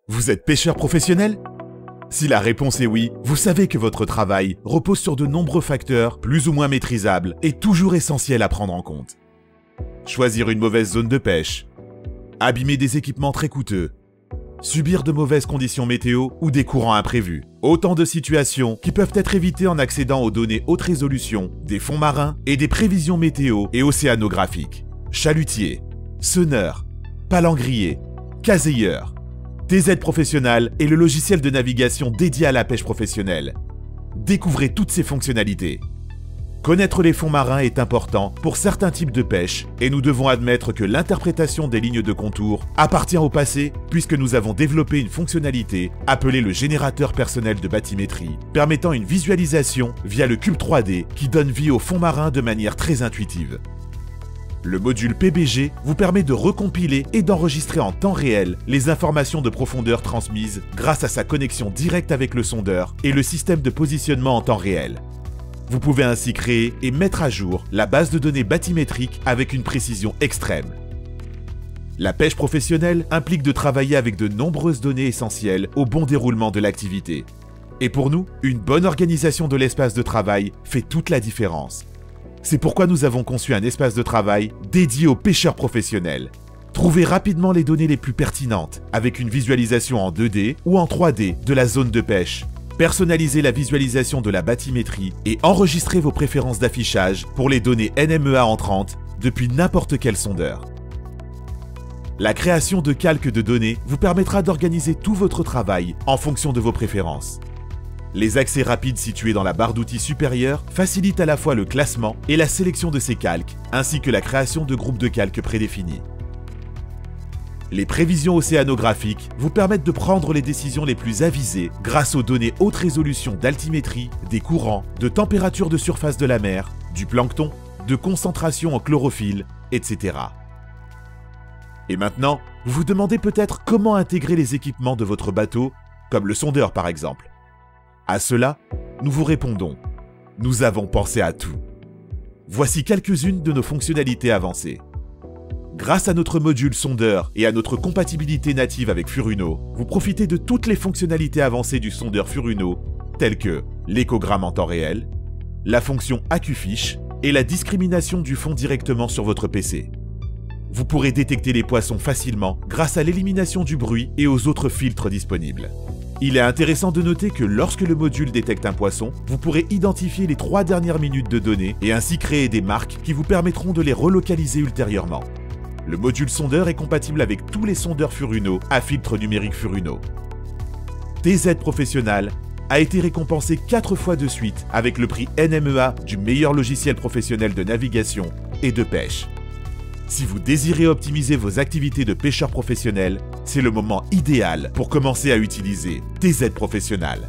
Vous êtes pêcheur professionnel? Si la réponse est oui, vous savez que votre travail repose sur de nombreux facteurs plus ou moins maîtrisables et toujours essentiels à prendre en compte. Choisir une mauvaise zone de pêche, abîmer des équipements très coûteux, subir de mauvaises conditions météo ou des courants imprévus. Autant de situations qui peuvent être évitées en accédant aux données haute résolution des fonds marins et des prévisions météo et océanographiques. Chalutier, sonneur, palangrier, caseyeur. TZ Professional est le logiciel de navigation dédié à la pêche professionnelle. Découvrez toutes ses fonctionnalités. Connaître les fonds marins est important pour certains types de pêche et nous devons admettre que l'interprétation des lignes de contour appartient au passé puisque nous avons développé une fonctionnalité appelée le générateur personnel de bathymétrie, permettant une visualisation via le cube 3D qui donne vie aux fonds marins de manière très intuitive. Le module PBG vous permet de recompiler et d'enregistrer en temps réel les informations de profondeur transmises grâce à sa connexion directe avec le sondeur et le système de positionnement en temps réel. Vous pouvez ainsi créer et mettre à jour la base de données bathymétrique avec une précision extrême. La pêche professionnelle implique de travailler avec de nombreuses données essentielles au bon déroulement de l'activité. Et pour nous, une bonne organisation de l'espace de travail fait toute la différence. C'est pourquoi nous avons conçu un espace de travail dédié aux pêcheurs professionnels. Trouvez rapidement les données les plus pertinentes avec une visualisation en 2D ou en 3D de la zone de pêche. Personnalisez la visualisation de la bathymétrie et enregistrez vos préférences d'affichage pour les données NMEA entrantes depuis n'importe quel sondeur. La création de calques de données vous permettra d'organiser tout votre travail en fonction de vos préférences. Les accès rapides situés dans la barre d'outils supérieure facilitent à la fois le classement et la sélection de ces calques, ainsi que la création de groupes de calques prédéfinis. Les prévisions océanographiques vous permettent de prendre les décisions les plus avisées grâce aux données haute résolution d'altimétrie, des courants, de température de surface de la mer, du plancton, de concentration en chlorophylle, etc. Et maintenant, vous vous demandez peut-être comment intégrer les équipements de votre bateau, comme le sondeur par exemple. À cela, nous vous répondons, nous avons pensé à tout. Voici quelques-unes de nos fonctionnalités avancées. Grâce à notre module sondeur et à notre compatibilité native avec Furuno, vous profitez de toutes les fonctionnalités avancées du sondeur Furuno, telles que l'échogramme en temps réel, la fonction AccuFish et la discrimination du fond directement sur votre PC. Vous pourrez détecter les poissons facilement grâce à l'élimination du bruit et aux autres filtres disponibles. Il est intéressant de noter que lorsque le module détecte un poisson, vous pourrez identifier les 3 dernières minutes de données et ainsi créer des marques qui vous permettront de les relocaliser ultérieurement. Le module sondeur est compatible avec tous les sondeurs Furuno à filtre numérique Furuno. TZ Professional a été récompensé 4 fois de suite avec le prix NMEA du meilleur logiciel professionnel de navigation et de pêche. Si vous désirez optimiser vos activités de pêcheur professionnel, c'est le moment idéal pour commencer à utiliser TZ Professional.